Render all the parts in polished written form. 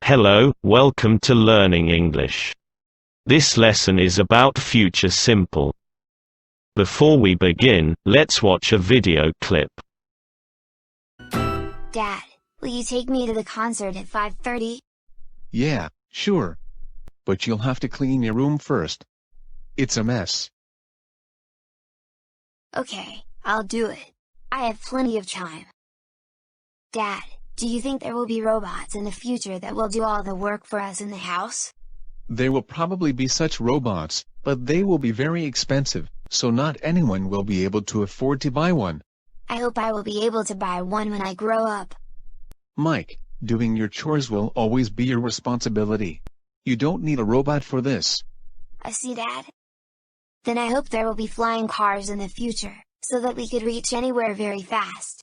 Hello, welcome to Learning English. This lesson is about future simple. Before we begin, let's watch a video clip. Dad, will you take me to the concert at 5:30? Yeah, sure. But you'll have to clean your room first. It's a mess. Okay, I'll do it. I have plenty of time. Dad, do you think there will be robots in the future that will do all the work for us in the house? There will probably be such robots, but they will be very expensive, so not anyone will be able to afford to buy one. I hope I will be able to buy one when I grow up. Mike, doing your chores will always be your responsibility. You don't need a robot for this. I see, Dad. Then I hope there will be flying cars in the future, so that we could reach anywhere very fast.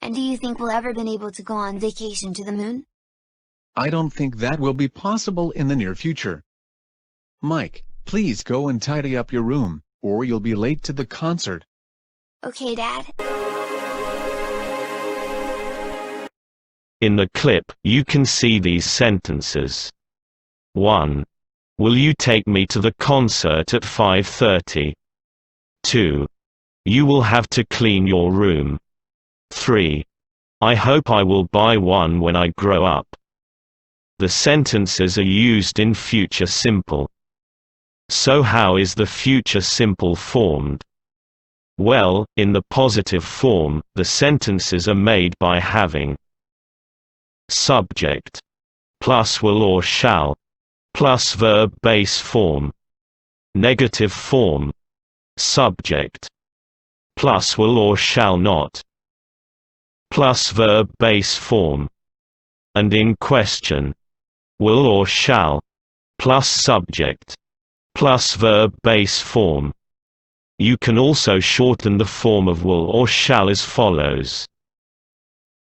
And do you think we'll ever been able to go on vacation to the moon? I don't think that will be possible in the near future. Mike, please go and tidy up your room, or you'll be late to the concert. Okay, Dad. In the clip, you can see these sentences. 1. Will you take me to the concert at 5:30? 2. You will have to clean your room. 3. I hope I will buy one when I grow up. The sentences are used in future simple. So how is the future simple formed? Well, in the positive form, the sentences are made by having subject plus will or shall plus verb base form. Negative form, subject plus will or shall not plus verb base form. And in question, will or shall plus subject plus verb base form. You can also shorten the form of will or shall as follows.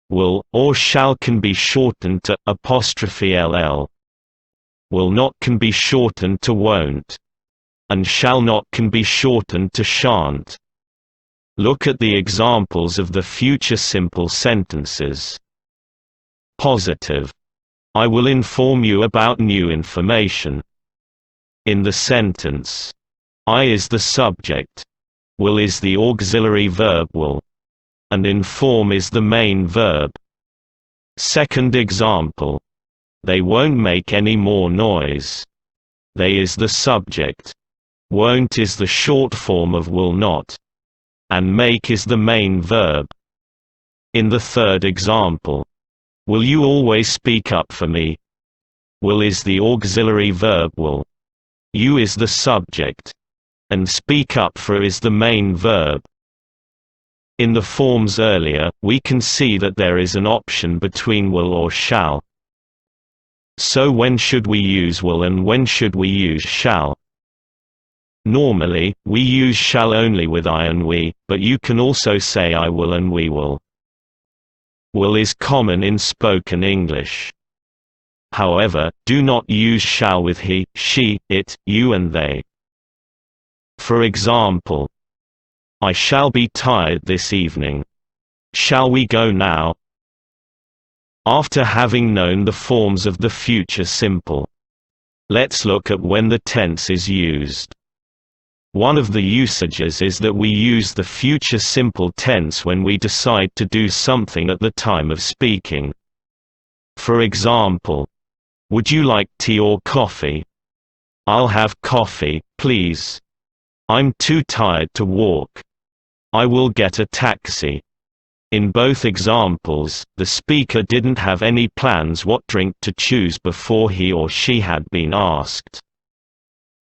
Will or shall can be shortened to ''ll. Will not can be shortened to won't. And shall not can be shortened to shan't. Look at the examples of the future simple sentences. Positive. I will inform you about new information. In the sentence, I is the subject, will is the auxiliary verb will, and inform is the main verb. Second example. They won't make any more noise. They is the subject. Won't is the short form of will not. And make is the main verb. In the third example. Will you always speak up for me? Will is the auxiliary verb will. You is the subject. And speak up for is the main verb. In the forms earlier, we can see that there is an option between will or shall. So when should we use will and when should we use shall? Normally, we use shall only with I and we, but you can also say I will and we will. Will is common in spoken English. However, do not use shall with he, she, it, you and they. For example, I shall be tired this evening. Shall we go now? After having known the forms of the future simple, let's look at when the tense is used. One of the usages is that we use the future simple tense when we decide to do something at the time of speaking. For example, would you like tea or coffee? I'll have coffee, please. I'm too tired to walk. I will get a taxi. In both examples, the speaker didn't have any plans what drink to choose before he or she had been asked.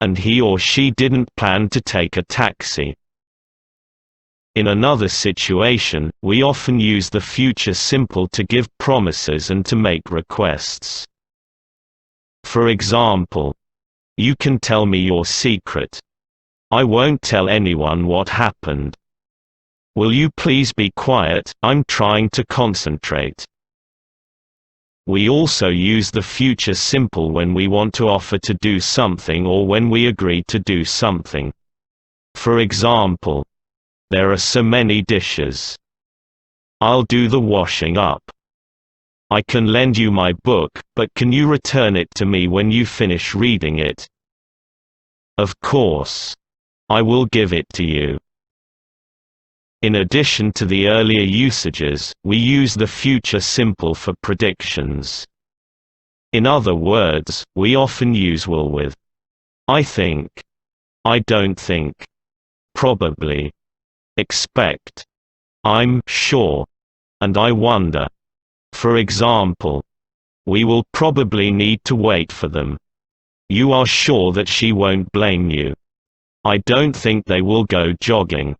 And he or she didn't plan to take a taxi. In another situation, we often use the future simple to give promises and to make requests. For example, you can tell me your secret. I won't tell anyone what happened. Will you please be quiet, I'm trying to concentrate. We also use the future simple when we want to offer to do something or when we agree to do something. For example, there are so many dishes. I'll do the washing up. I can lend you my book, but can you return it to me when you finish reading it? Of course. I will give it to you. In addition to the earlier usages, we use the future simple for predictions. In other words, we often use will with I think, I don't think, probably, expect, I'm sure, and I wonder. For example, we will probably need to wait for them. You are sure that she won't blame you. I don't think they will go jogging.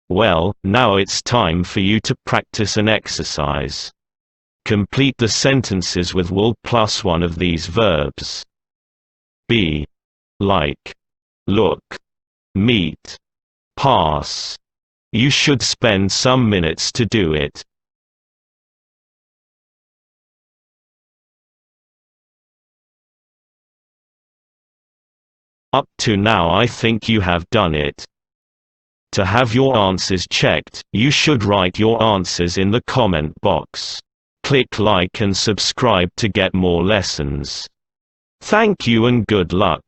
Well, now it's time for you to practice an exercise. Complete the sentences with will plus one of these verbs. Be, like, look, meet, pass. You should spend some minutes to do it. Up to now I think you have done it. To have your answers checked, you should write your answers in the comment box. Click like and subscribe to get more lessons. Thank you and good luck.